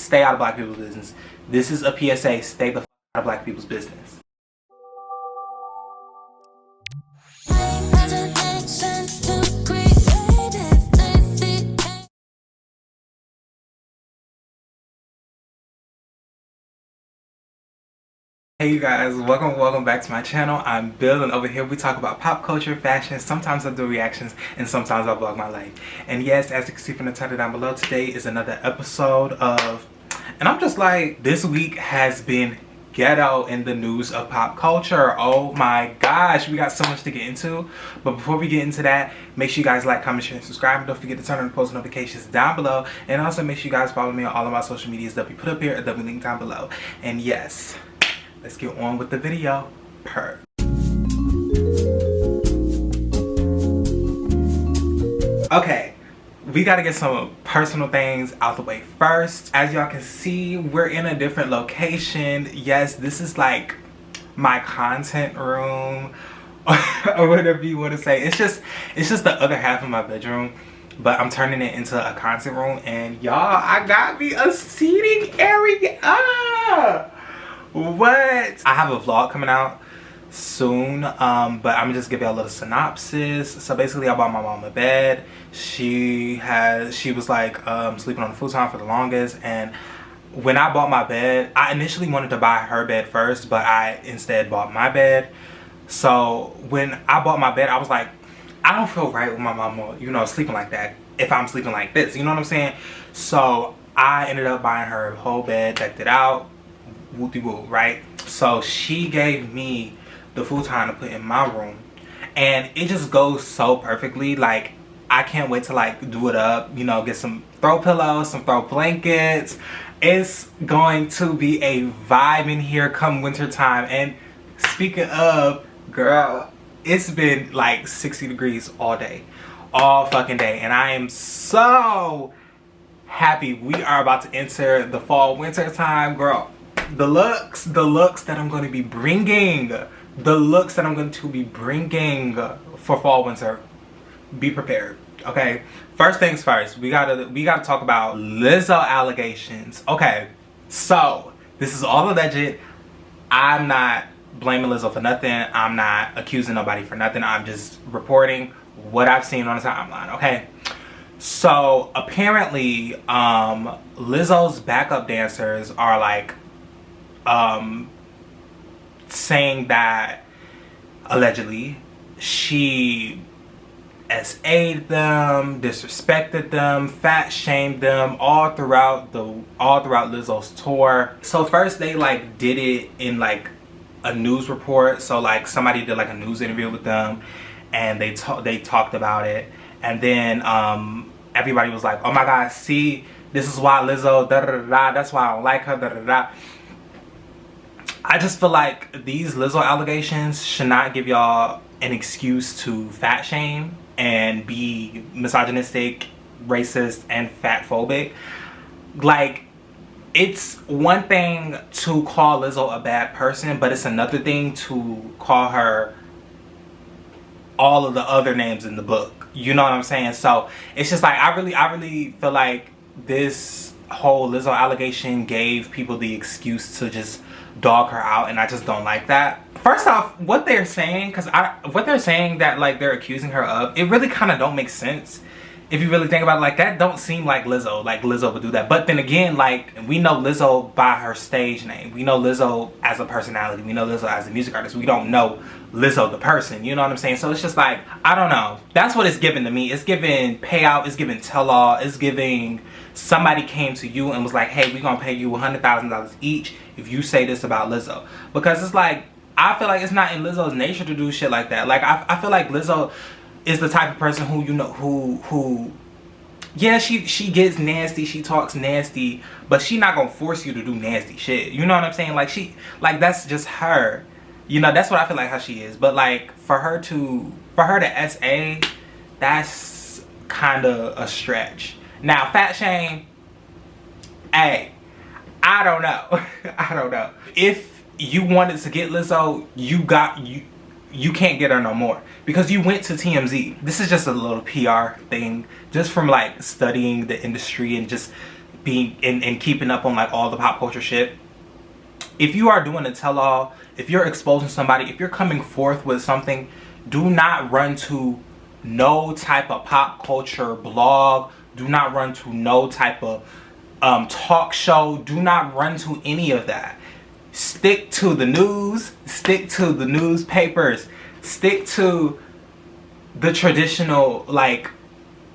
stay out of black people's business. This is a PSA. Stay the f out of black people's business. Hey you guys, welcome back to my channel. I'm Bill, and over here we talk about pop culture, fashion. Sometimes I do reactions and sometimes I vlog my life. And yes, as you can see from the title down below, today is another episode of, and I'm just like, this week has been ghetto in the news of pop culture. Oh my gosh, we got so much to get into. But before we get into that, make sure you guys like, comment, share, and subscribe. And don't forget to turn on the post notifications down below. And also make sure you guys follow me on all of my social medias that we put up here, that we link down below. And yes, let's get on with the video. Okay, we gotta get some personal things out the way first. As y'all can see, we're in a different location. Yes, this is like my content room or whatever you want to say. It's just the other half of my bedroom, but I'm turning it into a content room. And y'all, I got me a seating area. What? I have a vlog coming out soon, but I'm gonna just give you a little synopsis. So basically, I bought my mom a bed. She was like sleeping on the futon for the longest, and when I bought my bed, I initially wanted to buy her bed first, but I instead bought my bed. So when I bought my bed, I was like, I don't feel right with my mama, you know, sleeping like that if I'm sleeping like this, you know what I'm saying? So I ended up buying her a whole bed, decked it out, woo-de-woo, right? So she gave me the futon to put in my room, and it just goes so perfectly. Like, I can't wait to like do it up, you know, get some throw pillows, some throw blankets. It's going to be a vibe in here come winter time. And speaking of, girl, it's been like 60 degrees all day, all fucking day, and I am so happy we are about to enter the fall winter time, girl. The looks that I'm going to be bringing, for fall winter, be prepared. Okay, first things first, we gotta talk about Lizzo allegations. Okay, so this is all alleged. I'm not blaming Lizzo for nothing. I'm not accusing nobody for nothing. I'm just reporting what I've seen on the timeline. Okay, so apparently Lizzo's backup dancers are like saying that allegedly she SA'd them, disrespected them, fat shamed them all throughout Lizzo's tour. So first they like did it in like a news report. So like somebody did like a news interview with them, and they talked about it, and then everybody was like, oh my god, see, this is why Lizzo da da da da, that's why I don't like her da da da. I just feel like these Lizzo allegations should not give y'all an excuse to fat shame and be misogynistic, racist, and fat phobic. Like, it's one thing to call Lizzo a bad person, but it's another thing to call her all of the other names in the book. You know what I'm saying? So it's just like, I really feel like this whole Lizzo allegation gave people the excuse to just dog her out, and I just don't like that. First off, what they're saying, what they're saying that like they're accusing her of, it really kind of don't make sense if you really think about it. Like, that don't seem like Lizzo. Like, Lizzo would do that. But then again, like, we know Lizzo by her stage name. We know Lizzo as a personality. We know Lizzo as a music artist. We don't know Lizzo the person. You know what I'm saying? So it's just like, I don't know. That's what it's giving to me. It's giving payout. It's giving tell-all. It's giving somebody came to you and was like, hey, we're gonna pay you $100,000 each if you say this about Lizzo. Because it's like, I feel like it's not in Lizzo's nature to do shit like that. Like, I feel like Lizzo is the type of person who, you know, who yeah, she gets nasty, she talks nasty, but she not gonna force you to do nasty shit. You know what I'm saying? Like that's just her. You know, that's what I feel like how she is. But like, for her to SA, that's kind of a stretch. Now, fat shame, hey, I don't know. I don't know. If you wanted to get Lizzo, you can't get her no more, because you went to TMZ. This is just a little PR thing, just from like studying the industry and just being and keeping up on like all the pop culture shit. If you are doing a tell-all, if you're exposing somebody, if you're coming forth with something, do not run to no type of pop culture blog. Do not run to no type of talk show. Do not run to any of that. Stick to the news. Stick to the newspapers. Stick to the traditional like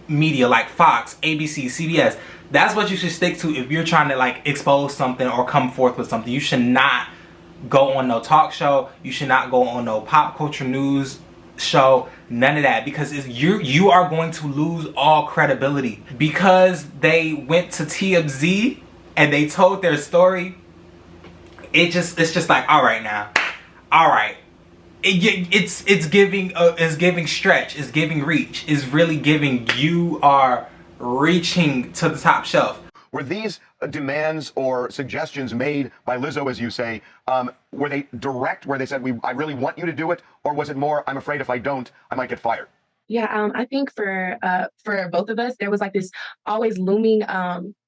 media like Fox, ABC, CBS. That's what you should stick to if you're trying to like expose something or come forth with something. You should not go on no talk show. You should not go on no pop culture news show. None of that, because you are going to lose all credibility because they went to TMZ and they told their story. It's just like, all right now, all right. It's giving stretch. It's giving reach. It's really giving you are reaching to the top shelf. Were these demands or suggestions made by Lizzo, as you say, were they direct, where they said, I really want you to do it? Or was it more, I'm afraid if I don't, I might get fired? Yeah, I think for both of us, there was like this always looming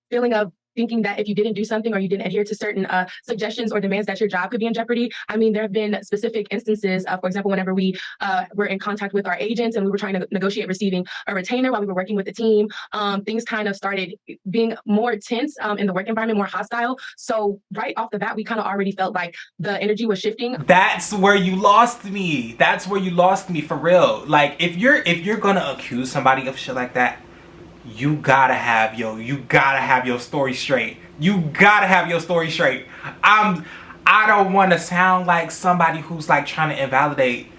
feeling of thinking that if you didn't do something or you didn't adhere to certain suggestions or demands, that your job could be in jeopardy. I mean, there have been specific instances, for example, whenever we were in contact with our agents and we were trying to negotiate receiving a retainer while we were working with the team, things kind of started being more tense in the work environment, more hostile. So right off the bat, we kind of already felt like the energy was shifting. That's where you lost me. That's where you lost me for real. Like if you're gonna accuse somebody of shit like that, you gotta have your story straight. You gotta have your story straight. I don't want to sound like somebody who's like trying to invalidate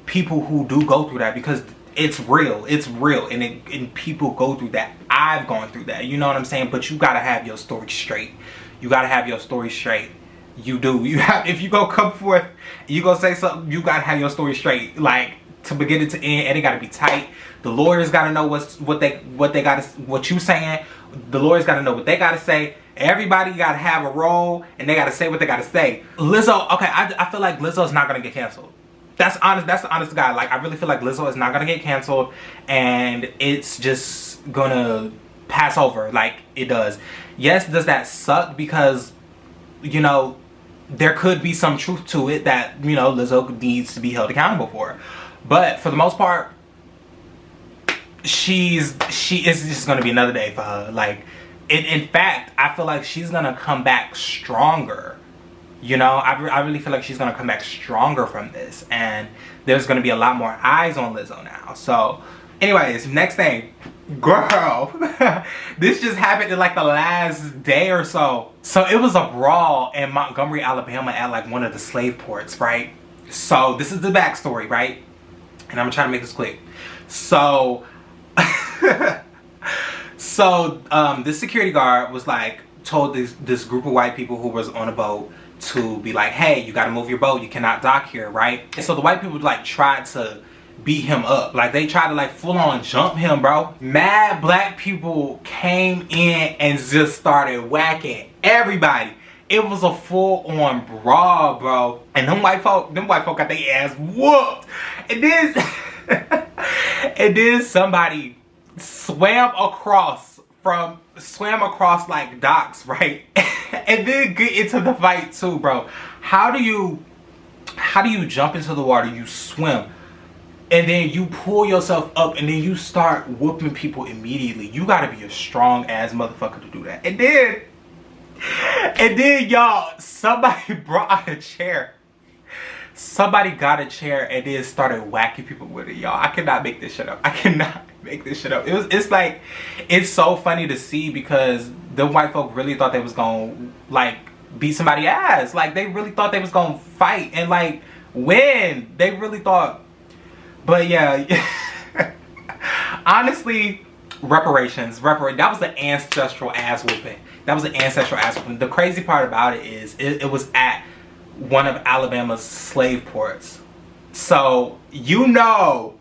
people who do go through that, because it's real, and people go through that. I've gone through that, you know what I'm saying? But you gotta have your story straight. You gotta have your story straight. You do. You have, if you go come forth, you go say something, you gotta have your story straight, like to beginning to end, and it gotta be tight. The lawyers gotta know what you saying. The lawyers gotta know what they gotta say. Everybody gotta have a role, and they gotta say what they gotta say. Lizzo, okay, I feel like Lizzo is not gonna get canceled. That's honest. That's the honest guy. Like, I really feel like Lizzo is not gonna get canceled, and it's just gonna pass over like it does. Yes, does that suck? Because, you know, there could be some truth to it that, you know, Lizzo needs to be held accountable for. But for the most part, she is just gonna be another day for her. Like, in fact, I feel like she's gonna come back stronger. You know, I really feel like she's gonna come back stronger from this, and there's gonna be a lot more eyes on Lizzo now. So, anyways, next thing, girl, this just happened in like the last day or so. So it was a brawl in Montgomery, Alabama, at like one of the slave ports, right? So this is the backstory, right? And I'm trying to make this quick. So, this security guard was like, told this group of white people who was on a boat to be like, hey, you gotta move your boat, you cannot dock here, right? And so the white people like tried to beat him up. Like, they tried to like full on jump him, bro. Mad black people came in and just started whacking everybody. It was a full on brawl, bro. And them white folk got their ass whooped. And then somebody swam across like docks, right? And then get into the fight too, bro. How do you jump into the water, you swim, and then you pull yourself up, and then you start whooping people immediately? You gotta be a strong ass motherfucker to do that. And then y'all, somebody brought out a chair. Somebody got a chair and then started whacking people with it, y'all. I cannot make this shit up. I cannot make this shit up. It's like, it's so funny to see, because the white folk really thought they was gonna like beat somebody's ass. Like, they really thought they was gonna fight and like win. They really thought. But yeah, honestly, reparations. That was the ancestral ass whooping. That was an ancestral ass whooping. The crazy part about it is it was at one of Alabama's slave ports. So you know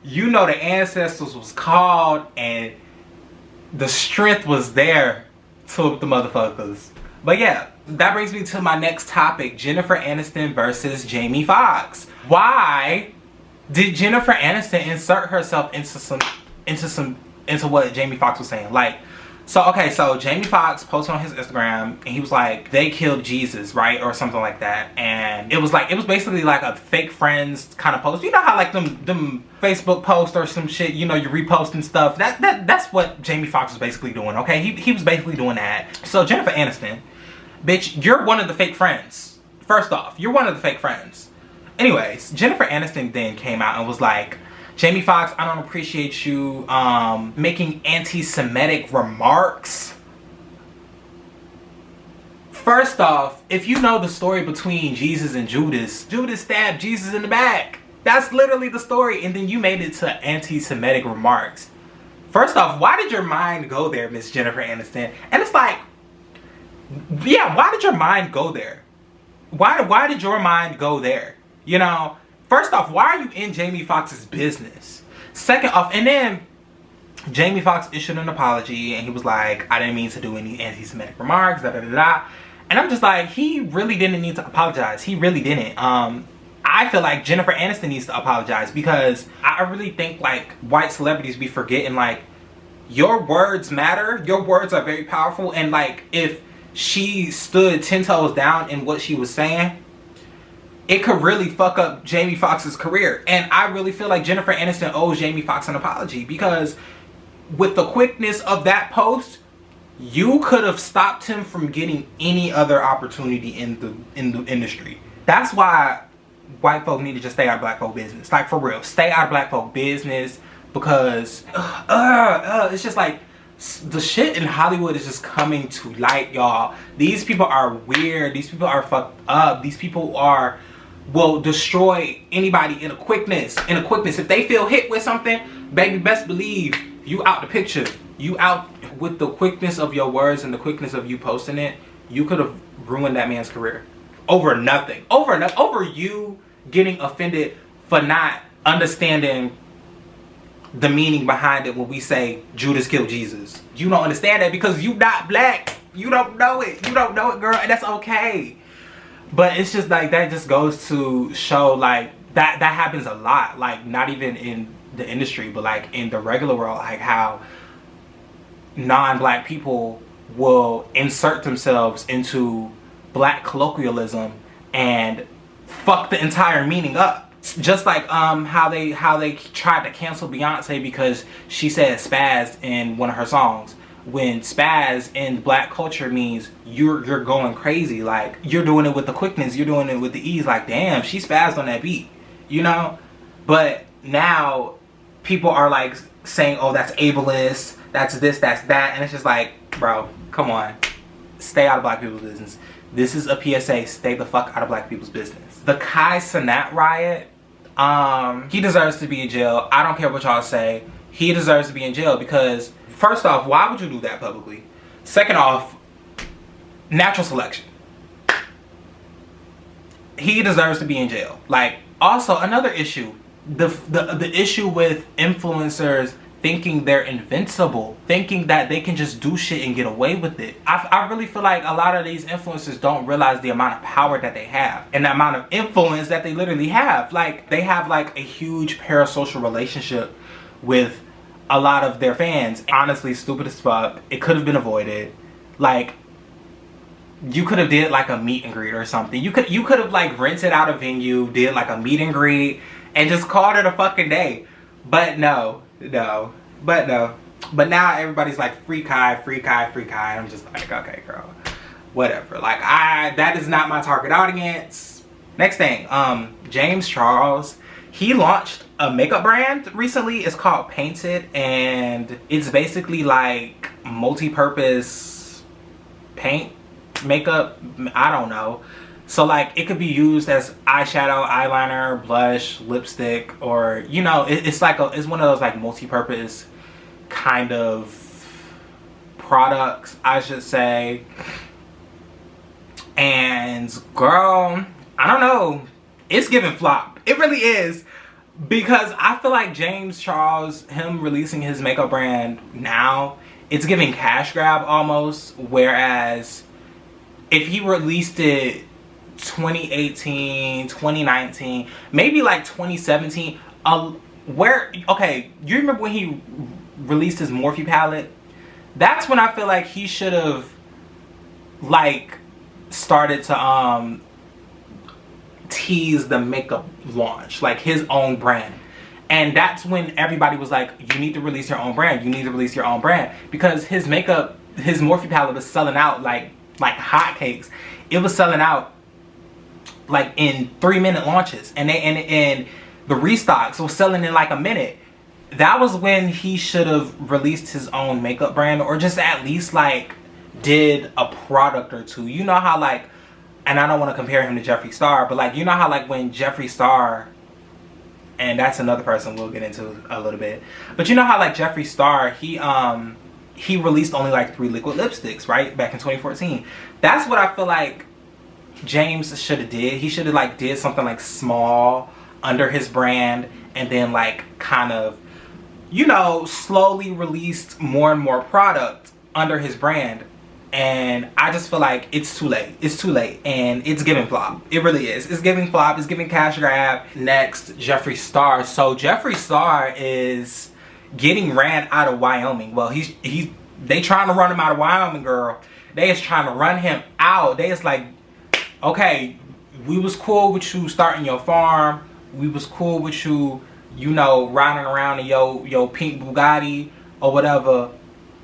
the ancestors was called, and the strength was there to whoop the motherfuckers. But yeah, that brings me to my next topic: Jennifer Aniston versus Jamie Foxx. Why did Jennifer Aniston insert herself into what Jamie Foxx was saying? Like, So Jamie Foxx posted on his Instagram and he was like, they killed Jesus, right? Or something like that. And it was basically like a fake friends kind of post. You know how like them Facebook posts or some shit, you know, you reposting stuff. That's what Jamie Foxx was basically doing, okay? He was basically doing that. So Jennifer Aniston, bitch, you're one of the fake friends. First off, you're one of the fake friends. Anyways, Jennifer Aniston then came out and was like, Jamie Foxx, I don't appreciate you making anti-Semitic remarks. First off, if you know the story between Jesus and Judas, Judas stabbed Jesus in the back. That's literally the story. And then you made it to anti-Semitic remarks. First off, why did your mind go there, Miss Jennifer Aniston? And it's like, yeah, why did your mind go there? Why did your mind go there? You know? First off, why are you in Jamie Foxx's business? Second off, and then Jamie Foxx issued an apology and he was like, I didn't mean to do any anti-Semitic remarks, da da da da. And I'm just like, he really didn't need to apologize. He really didn't. I feel like Jennifer Aniston needs to apologize because I really think like white celebrities be forgetting like your words matter. Your words are very powerful. And like if she stood 10 toes down in what she was saying, it could really fuck up Jamie Foxx's career. And I really feel like Jennifer Aniston owes Jamie Foxx an apology because with the quickness of that post, you could have stopped him from getting any other opportunity in the industry. That's why white folk need to just stay out of black folk business. Like for real, stay out of black folk business because it's just like the shit in Hollywood is just coming to light, y'all. These people are weird. These people are fucked up. These people will destroy anybody in a quickness. If they feel hit with something, baby, best believe you out the picture. You out with the quickness of your words and the quickness of you posting it. You could have ruined that man's career over nothing. Over you getting offended for not understanding the meaning behind it when we say Judas killed Jesus. You don't understand that because you not black. You don't know it. You don't know it, girl, and that's okay. But it's just like that just goes to show like that happens a lot. Like not even in the industry, but like in the regular world, like how non-black people will insert themselves into black colloquialism and fuck the entire meaning up. Just like how they tried to cancel Beyonce because she said spaz in one of her songs. When spaz in black culture means you're going crazy, like you're doing it with the quickness, you're doing it with the ease, like damn, she spazzed on that beat, you know? But now people are like saying, oh, that's ableist, that's this, that's that, and it's just like, bro, come on, stay out of black people's business. This is a PSA, stay the fuck out of black people's business. The Cenat Riot, he deserves to be in jail. I don't care what y'all say, he deserves to be in jail because first off, why would you do that publicly? Second off, natural selection. He deserves to be in jail. Like, also another issue, the issue with influencers thinking they're invincible, thinking that they can just do shit and get away with it. I really feel like a lot of these influencers don't realize the amount of power that they have and the amount of influence that they literally have. Like, they have like a huge parasocial relationship with a lot of their fans. Honestly, stupid as fuck. It could have been avoided. Like, you could have did like a meet and greet or something. You could have like rented out a venue, did like a meet and greet, and just called it a fucking day. But no. But now everybody's like free Kai. And I'm just like, okay, girl, whatever. Like, that is not my target audience. Next thing, James Charles, he launched a makeup brand recently. It's called Painted, and it's basically like multi-purpose paint makeup. I don't know. So like it could be used as eyeshadow, eyeliner, blush, lipstick, or you know, it's one of those like multi-purpose kind of products, I should say. And girl, I don't know, it's giving flop. It really is. Because I feel like James Charles, him releasing his makeup brand now, it's giving cash grab almost. Whereas if he released it 2018, 2019, maybe like 2017, okay, you remember when he released his Morphe palette? that's when I feel like he should have like started to tease the makeup launch, like his own brand. And that's when everybody was like, you need to release your own brand, you need to release your own brand, because his makeup, his Morphe palette was selling out like hotcakes. It was selling out like in 3-minute launches, and the restocks was selling in like a minute. That was when he should have released his own makeup brand, or just at least like did a product or two. You know how like, and I don't want to compare him to Jeffree Star, but like, you know how like when Jeffree Star, and that's another person we'll get into a little bit, but you know how like Jeffree Star, he released only like 3 liquid lipsticks, right, back in 2014. That's what I feel like James should have did. He should have like did something like small under his brand, and then like kind of, you know, slowly released more and more product under his brand. And I just feel like it's too late. It's too late, and it's giving flop. It really is. It's giving flop. It's giving cash grab. Next, Jeffree Star. So Jeffree Star is getting ran out of Wyoming. Well, they trying to run him out of Wyoming, girl. They is trying to run him out. They is like, okay, we was cool with you starting your farm. We was cool with you, you know, riding around in your pink Bugatti or whatever.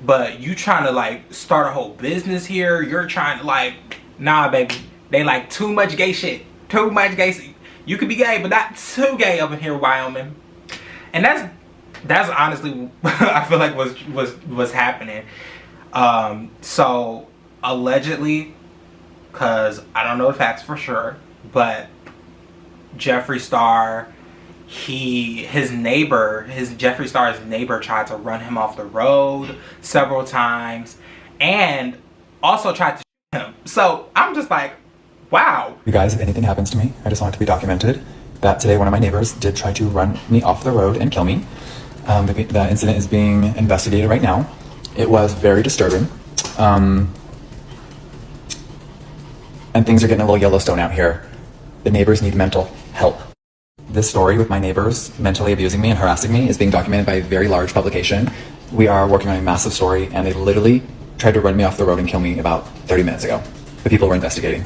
But you trying to like start a whole business here. You're trying to like, nah, baby. They like too much gay shit. Too much gay shit. You could be gay, but not too gay up in here, Wyoming. And that's honestly I feel like was happening. So allegedly, because I don't know the facts for sure, but Jeffree Star, Jeffree Star's neighbor tried to run him off the road several times, and also tried to shoot him. So I'm just like, wow. You guys, if anything happens to me, I just want it to be documented that today one of my neighbors did try to run me off the road and kill me. The incident is being investigated right now. It was very disturbing. And things are getting a little Yellowstone out here. The neighbors need mental help. This story with my neighbors mentally abusing me and harassing me is being documented by a very large publication. We are working on a massive story, and they literally tried to run me off the road and kill me about 30 minutes ago. The people were investigating.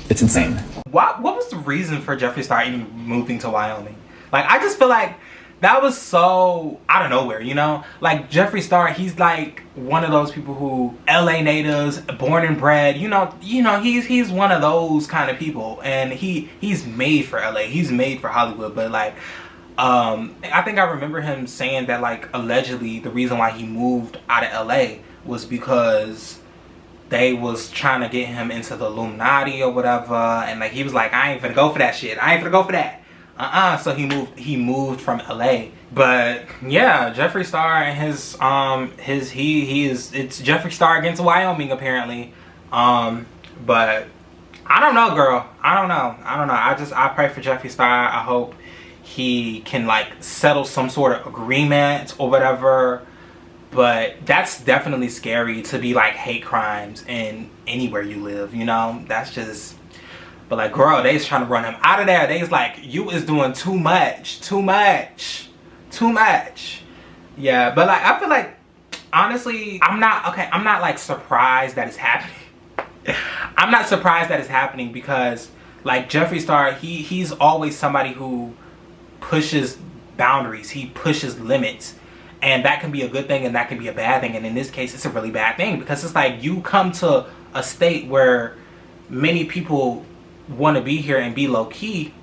It's insane. What was the reason for Jeffree Star even moving to Wyoming? Like, I just feel like that was so out of nowhere, you know? Like, Jeffree Star, he's like one of those people who, LA natives, born and bred, you know, he's one of those kind of people, and he's made for LA, he's made for Hollywood. But like, I think I remember him saying that like allegedly the reason why he moved out of LA was because they was trying to get him into the Illuminati or whatever, and like he was like, I ain't finna go for that shit, I ain't finna go for that. So he moved from LA. But yeah, Jeffree Star and it's Jeffree Star against Wyoming apparently. But I don't know, girl. I don't know. I pray for Jeffree Star. I hope he can like settle some sort of agreement or whatever. But that's definitely scary to be like hate crimes in anywhere you live, you know? That's just, but like, girl, they's trying to run him out of there. They's like, you is doing too much. Yeah, but like, I feel like, honestly, I'm not like surprised that it's happening. I'm not surprised that it's happening because like Jeffree Star, he's always somebody who pushes boundaries. He pushes limits. And that can be a good thing and that can be a bad thing. And in this case, it's a really bad thing because it's like you come to a state where many people want to be here and be low key,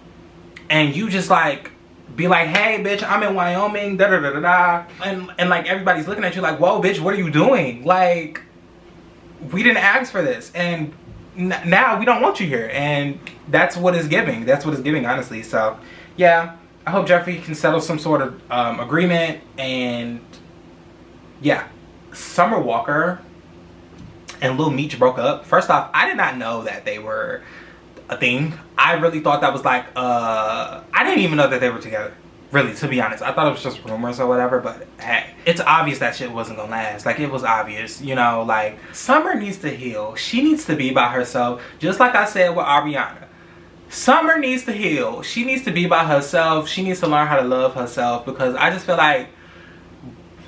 and you just like be like, hey bitch, I'm in Wyoming, da da da da da, and like everybody's looking at you like, whoa bitch, what are you doing? Like, we didn't ask for this, and now we don't want you here. And that's what it's giving. That's what it's giving, honestly. So yeah, I hope Jeffree can settle some sort of agreement. And yeah, Summer Walker and Lil Meech broke up. First off, I did not know that they were a thing. I really thought that was like I didn't even know that they were together, really, to be honest. I thought it was just rumors or whatever. But hey, it's obvious that shit wasn't gonna last. Like, it was obvious, you know. Like, Summer needs to heal. She needs to be by herself, just like I said with Ariana. Summer needs to heal. She needs to be by herself. She needs to learn how to love herself, because I just feel like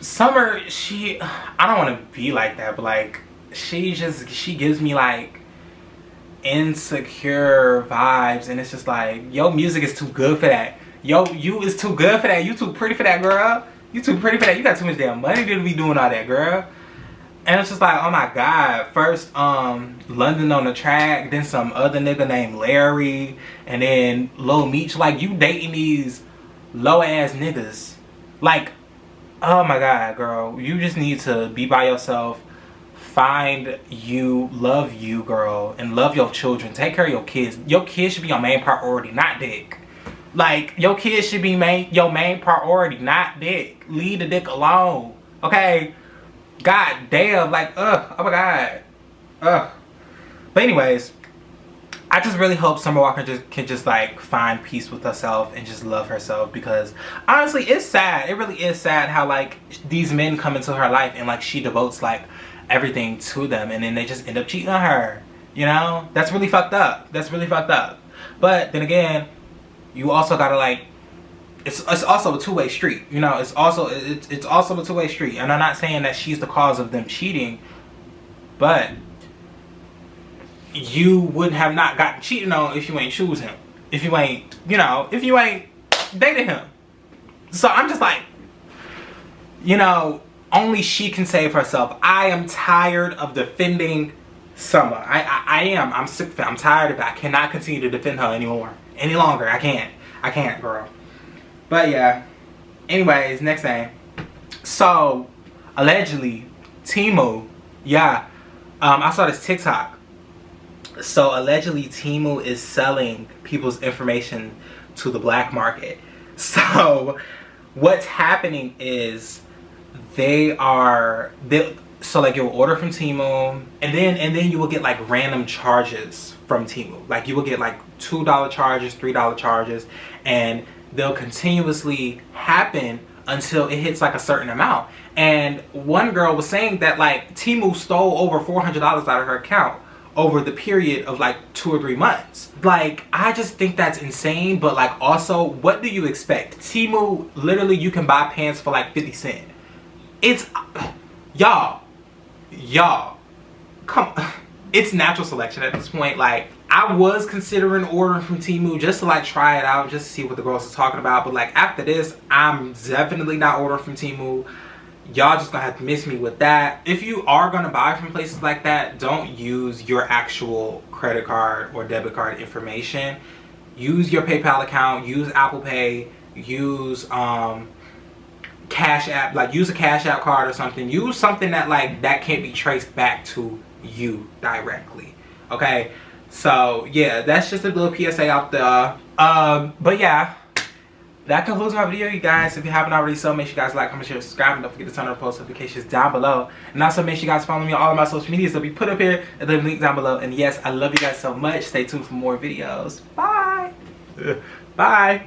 Summer, I don't want to be like that, but like, she gives me like insecure vibes, and it's just like, yo, music is too good for that. Yo, you is too good for that. You too pretty for that, girl. You too pretty for that. You got too much damn money to be doing all that, girl. And it's just like, oh my god. First, London on the track, then some other nigga named Larry, and then Lil Meech. Like, you dating these low ass niggas. Like, oh my god, girl. You just need to be by yourself. Find you, love you, girl, and love your children. Take care of your kids. Your kids should be your main priority, not dick. Like, your kids should be your main priority, not dick. Leave the dick alone, okay? God damn, like, ugh, oh my god, ugh. But anyways, I just really hope Summer Walker can just like find peace with herself and just love herself, because honestly, it's sad. It really is sad how like these men come into her life and like she devotes like everything to them, and then they just end up cheating on her. You know, that's really fucked up. That's really fucked up. But then again, you also gotta like, it's also a two-way street. You know, it's also a two-way street. And I'm not saying that she's the cause of them cheating, but you would have not gotten cheated on if you ain't choose him. If you ain't, you know, if you ain't dated him. So I'm just like, you know, only she can save herself. I am tired of defending Summer. I am. I'm sick of it. I'm tired of it. I cannot continue to defend her anymore. Any longer. I can't, girl. But yeah. Anyways, next thing. So, allegedly, Temu. Yeah. I saw this TikTok. So, allegedly, Temu is selling people's information to the black market. So, what's happening is so like you'll order from Temu, and then you will get like random charges from Temu. Like you will get like $2 charges, $3 charges, and they'll continuously happen until it hits like a certain amount. And one girl was saying that like Temu stole over $400 out of her account over the period of like 2 or 3 months. Like, I just think that's insane. But like, also, what do you expect? Temu, literally, you can buy pants for like 50 cents. It's, y'all, come, it's natural selection at this point. Like, I was considering ordering from Temu just to like try it out, just to see what the girls are talking about. But like, after this, I'm definitely not ordering from Temu. Y'all just gonna have to miss me with that. If you are gonna buy from places like that, don't use your actual credit card or debit card information. Use your PayPal account, use Apple Pay, use Cash App, like use a Cash App card or something. Use something that like that can't be traced back to you directly. Okay, so yeah, that's just a little PSA out there. But yeah, that concludes my video, you guys. If you haven't already so, make sure you guys like, comment, share, subscribe, and don't forget to turn on the post notifications down below. And also make sure you guys follow me on all of my social medias. They'll be put up here and the link down below. And yes, I love you guys so much. Stay tuned for more videos. Bye. Bye.